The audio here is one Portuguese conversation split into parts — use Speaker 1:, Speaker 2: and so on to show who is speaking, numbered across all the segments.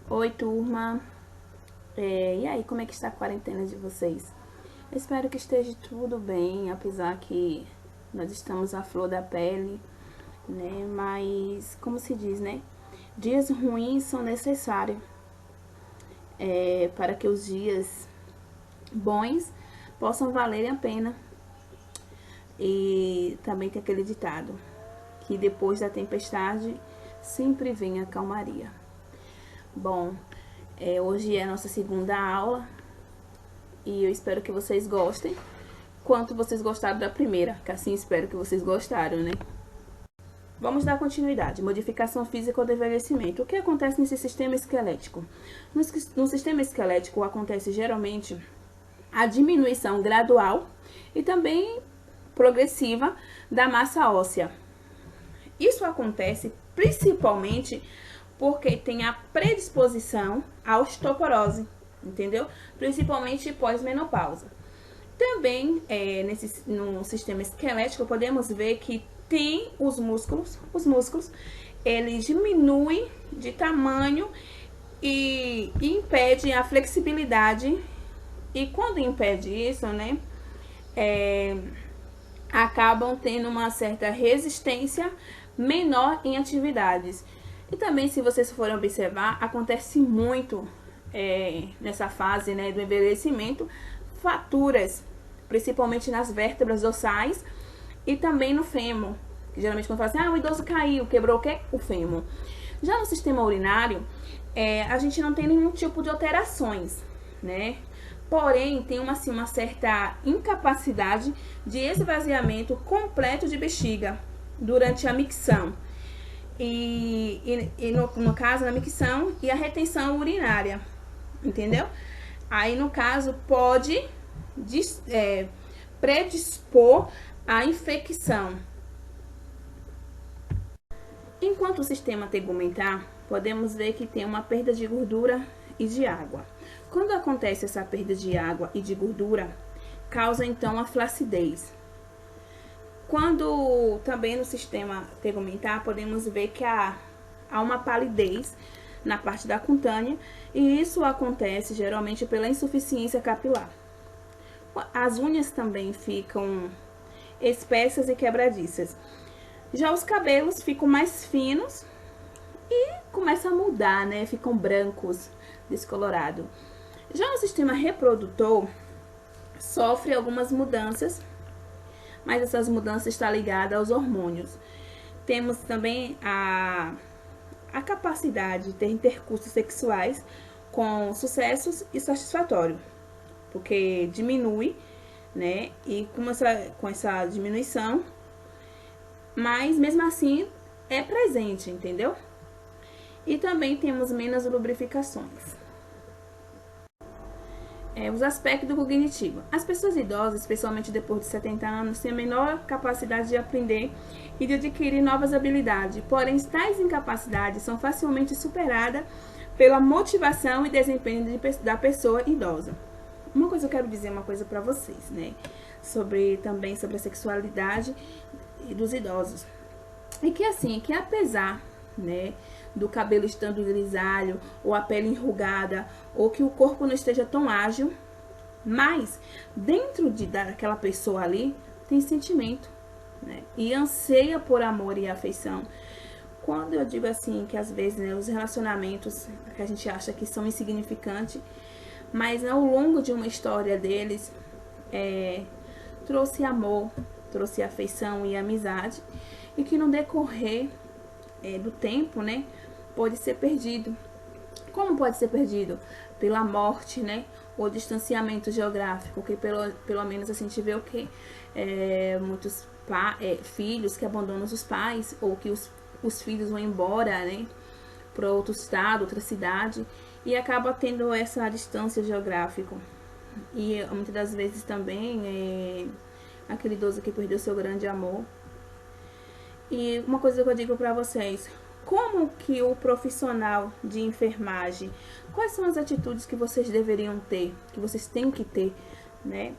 Speaker 1: Oi, turma. E aí, como é que está a quarentena de vocês? Eu espero que esteja tudo bem, apesar que nós estamos à flor da pele, né? Mas, como se diz, né? Dias ruins são necessários para que os dias bons possam valer a pena. E também tem aquele ditado, que depois da tempestade sempre vem a calmaria. Bom, hoje é a nossa segunda aula e eu espero que vocês gostem, quanto vocês gostaram da primeira, que assim espero que vocês gostaram, né? Vamos dar continuidade. Modificação física ou do envelhecimento. O que acontece nesse sistema esquelético? No sistema esquelético acontece geralmente a diminuição gradual e também progressiva da massa óssea. Isso acontece principalmente porque tem a predisposição à osteoporose, entendeu? Principalmente pós-menopausa. Também, no sistema esquelético, podemos ver que tem os músculos, eles diminuem de tamanho e impede a flexibilidade. E quando impede isso, né, acabam tendo uma certa resistência menor em atividades. E também, se vocês forem observar, acontece muito nessa fase, né, do envelhecimento, fraturas, principalmente nas vértebras dorsais e também no fêmur. Geralmente quando fala assim, o idoso caiu, quebrou o quê? O fêmur. Já no sistema urinário, a gente não tem nenhum tipo de alterações, né? Porém, tem uma certa incapacidade de esvaziamento completo de bexiga durante a micção. E no caso, na micção e a retenção urinária, entendeu? Aí, no caso, pode predispor à infecção. Enquanto o sistema tegumentar, podemos ver que tem uma perda de gordura e de água. Quando acontece essa perda de água e de gordura, causa então a flacidez. Quando também no sistema tegumentar, podemos ver que há uma palidez na parte da cutânea, e isso acontece geralmente pela insuficiência capilar. As unhas também ficam espessas e quebradiças. Já os cabelos ficam mais finos e começam a mudar, né? Ficam brancos, descolorado. Já o sistema reprodutor sofre algumas mudanças, mas essas mudanças estão ligadas aos hormônios. Temos também a capacidade de ter intercursos sexuais com sucessos e satisfatório, porque diminui, né? E com essa diminuição, mas mesmo assim é presente, entendeu? E também temos menos lubrificações. Os aspectos cognitivos. As pessoas idosas, especialmente depois de 70 anos, têm a menor capacidade de aprender e de adquirir novas habilidades. Porém, tais incapacidades são facilmente superadas pela motivação e desempenho da pessoa idosa. Uma coisa eu quero dizer uma coisa para vocês, né? Também sobre a sexualidade dos idosos. E que assim, que apesar, né, do cabelo estando grisalho, ou a pele enrugada, ou que o corpo não esteja tão ágil, mas dentro daquela pessoa ali tem sentimento, né? E anseia por amor e afeição. Quando eu digo assim, que às vezes, né, os relacionamentos que a gente acha que são insignificantes, mas ao longo de uma história deles, trouxe amor, trouxe afeição e amizade, e que no decorrer do tempo, né, pode ser perdido. Como pode ser perdido? Pela morte, né, ou distanciamento geográfico, que pelo menos assim, a gente vê o que muitos filhos que abandonam os pais, ou que os filhos vão embora, né, para outro estado, outra cidade, e acaba tendo essa distância geográfica. E muitas das vezes também aquele idoso que perdeu seu grande amor. E uma coisa que eu digo para vocês, como que o profissional de enfermagem, quais são as atitudes que vocês deveriam ter, que vocês têm que ter, né?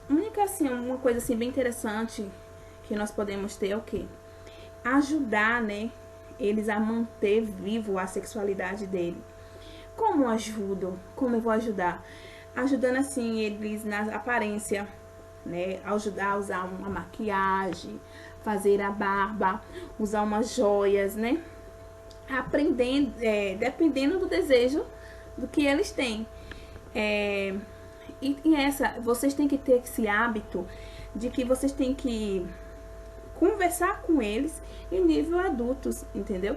Speaker 1: Única assim, uma coisa assim bem interessante que nós podemos ter é o quê? Ajudar, né, eles a manter vivo a sexualidade dele. Como ajudo? Como eu vou ajudar? Ajudando assim eles na aparência, né? Ajudar a usar uma maquiagem, fazer a barba, usar umas joias, né? Aprendendo, dependendo do desejo do que eles têm. Vocês têm que ter esse hábito de que vocês têm que conversar com eles em nível adultos, entendeu?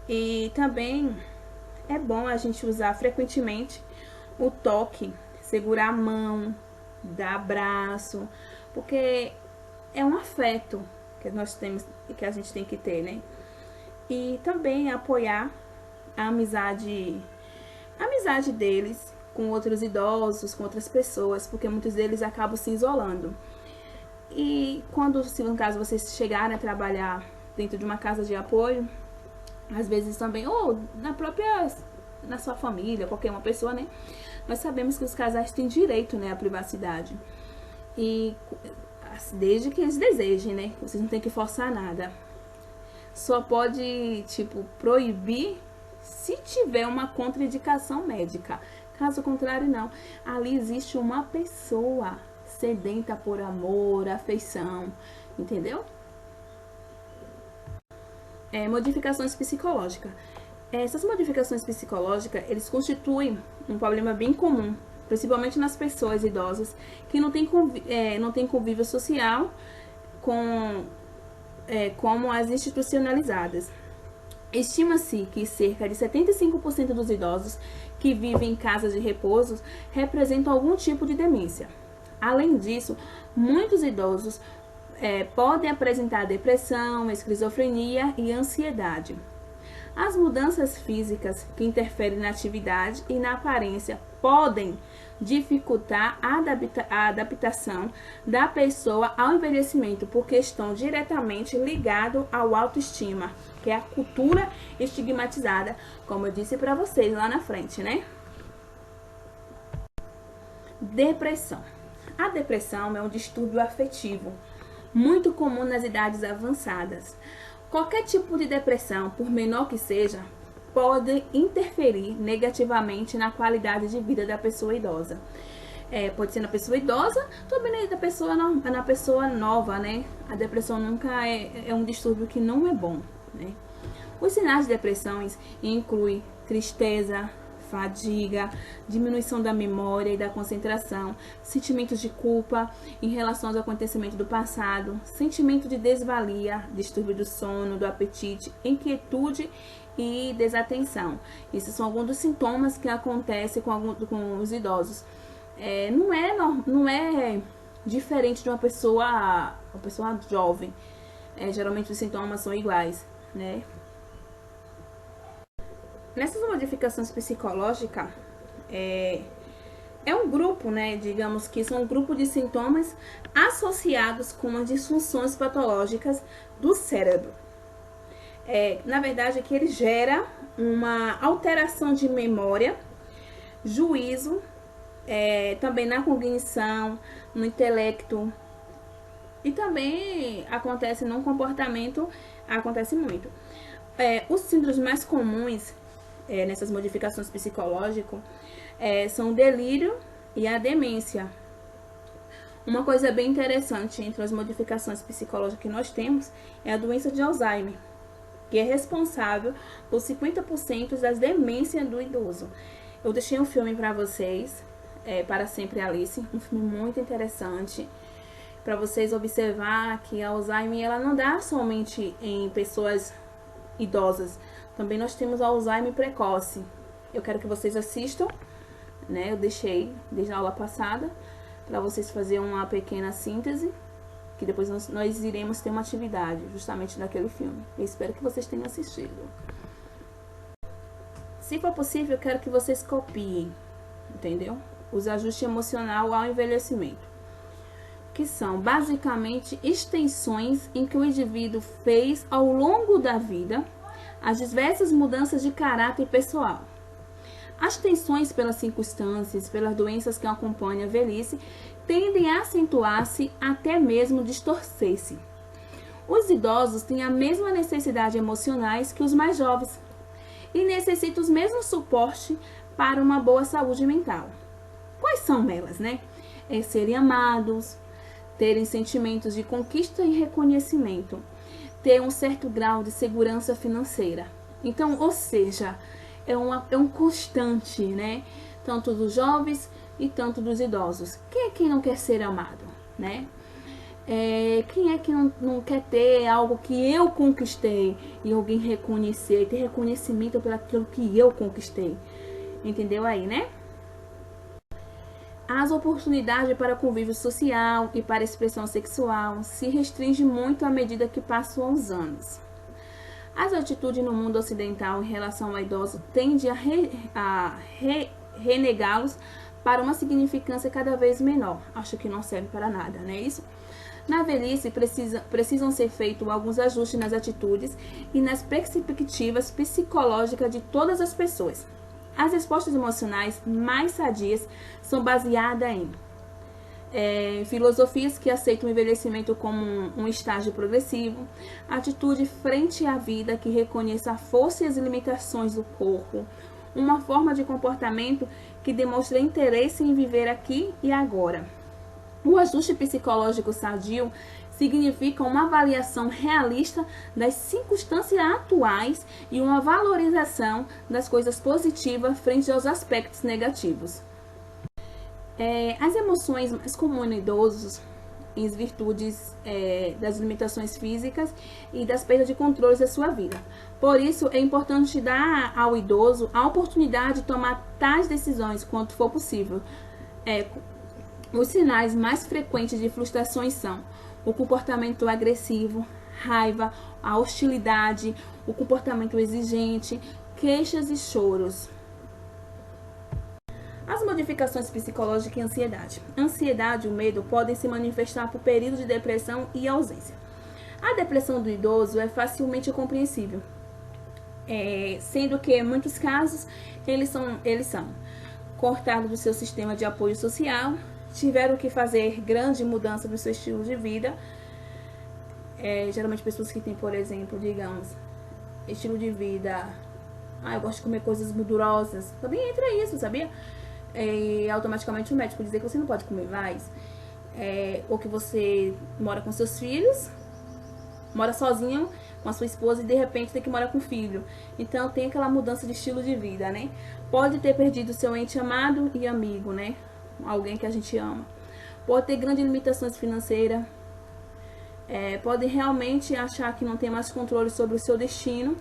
Speaker 1: E também é bom a gente usar frequentemente o toque, segurar a mão, dar abraço, porque é um afeto que nós temos e que a gente tem que ter, né? E também apoiar a amizade deles com outros idosos, com outras pessoas, porque muitos deles acabam se isolando. E quando, se no caso vocês chegarem a trabalhar dentro de uma casa de apoio, às vezes também, ou na sua família, qualquer uma pessoa, né? Nós sabemos que os casais têm direito, né, à privacidade. E desde que eles desejem, né? Vocês não tem que forçar nada. Só pode, tipo, proibir se tiver uma contraindicação médica. Caso contrário, não. Ali existe uma pessoa sedenta por amor, afeição, entendeu? Modificações psicológicas. Essas modificações psicológicas, eles constituem um problema bem comum, principalmente nas pessoas idosas que não têm convívio social como as institucionalizadas. Estima-se que cerca de 75% dos idosos que vivem em casas de repouso representam algum tipo de demência. Além disso, muitos idosos podem apresentar depressão, esquizofrenia e ansiedade. As mudanças físicas que interferem na atividade e na aparência podem dificultar a adaptação da pessoa ao envelhecimento, porque estão diretamente ligados ao autoestima, que é a cultura estigmatizada, como eu disse para vocês lá na frente, né? Depressão. A depressão é um distúrbio afetivo muito comum nas idades avançadas. Qualquer tipo de depressão, por menor que seja, pode interferir negativamente na qualidade de vida da pessoa idosa. Pode ser na pessoa idosa, também na pessoa nova, né? A depressão nunca é um distúrbio que não é bom, né? Os sinais de depressões incluem tristeza, fadiga, diminuição da memória e da concentração, sentimentos de culpa em relação aos acontecimentos do passado, sentimento de desvalia, distúrbio do sono, do apetite, inquietude e desatenção. Esses são alguns dos sintomas que acontecem com os idosos. Não é diferente de uma pessoa jovem. Geralmente os sintomas são iguais, né? Nessas modificações psicológicas, é um grupo, né? Digamos que são um grupo de sintomas associados com as disfunções patológicas do cérebro. Na verdade, que ele gera uma alteração de memória, juízo, também na cognição, no intelecto, e também acontece no comportamento, acontece muito. Os síndromes mais comuns nessas modificações psicológicas são o delírio e a demência. Uma coisa bem interessante entre as modificações psicológicas que nós temos é a doença de Alzheimer, que é responsável por 50% das demências do idoso. Eu deixei um filme para vocês, Para Sempre Alice, um filme muito interessante, para vocês observar que a Alzheimer ela não dá somente em pessoas idosas, também nós temos Alzheimer precoce. Eu quero que vocês assistam, né? Eu deixei desde a aula passada para vocês fazerem uma pequena síntese, que depois nós iremos ter uma atividade justamente daquele filme. Eu espero que vocês tenham assistido. Se for possível, eu quero que vocês copiem, entendeu? Os ajustes emocional ao envelhecimento, que são basicamente extensões em que o indivíduo fez ao longo da vida as diversas mudanças de caráter pessoal. As tensões pelas circunstâncias, pelas doenças que acompanham a velhice, tendem a acentuar-se, até mesmo distorcer-se. Os idosos têm a mesma necessidade emocionais que os mais jovens e necessitam os mesmos suporte para uma boa saúde mental. Quais são elas, né? Serem amados, terem sentimentos de conquista e reconhecimento, ter um certo grau de segurança financeira. Então, ou seja, é um constante, né? Tanto dos jovens e tanto dos idosos. Quem é que não quer ser amado, né? Quem é que não quer ter algo que eu conquistei e alguém reconhecer, ter reconhecimento pelo aquilo que eu conquistei? Entendeu aí, né? As oportunidades para convívio social e para expressão sexual se restringem muito à medida que passam os anos. As atitudes no mundo ocidental em relação ao idoso tendem a renegá-los para uma significância cada vez menor. Acho que não serve para nada, não é isso? Na velhice, precisam ser feitos alguns ajustes nas atitudes e nas perspectivas psicológicas de todas as pessoas. As respostas emocionais mais sadias são baseadas em filosofias que aceitam o envelhecimento como um estágio progressivo, atitude frente à vida que reconheça a força e as limitações do corpo, uma forma de comportamento que demonstre interesse em viver aqui e agora. O ajuste psicológico sadio significa uma avaliação realista das circunstâncias atuais e uma valorização das coisas positivas frente aos aspectos negativos. As emoções mais comuns no idoso, em virtudes das limitações físicas e das perdas de controle da sua vida. Por isso, é importante dar ao idoso a oportunidade de tomar tais decisões quanto for possível. Os sinais mais frequentes de frustrações são o comportamento agressivo, raiva, a hostilidade, o comportamento exigente, queixas e choros. As modificações psicológicas e ansiedade. A ansiedade e o medo podem se manifestar por períodos de depressão e ausência. A depressão do idoso é facilmente compreensível, sendo que em muitos casos eles são cortados do seu sistema de apoio social, tiveram que fazer grande mudança no seu estilo de vida. Geralmente pessoas que têm, por exemplo, digamos, estilo de vida, eu gosto de comer coisas gordurosas, também entra isso, sabia? Automaticamente o médico dizer que você não pode comer mais, ou que você mora com seus filhos, mora sozinho com a sua esposa e de repente tem que morar com o filho. Então tem aquela mudança de estilo de vida, né? Pode ter perdido seu ente amado e amigo, né? Alguém que a gente ama. Pode ter grandes limitações financeiras. Pode realmente achar que não tem mais controle sobre o seu destino.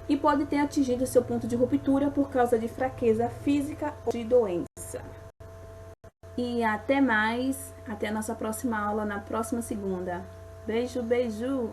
Speaker 1: E pode ter atingido o seu ponto de ruptura por causa de fraqueza física ou de doença. E até mais. Até a nossa próxima aula na próxima segunda. Beijo, beijo!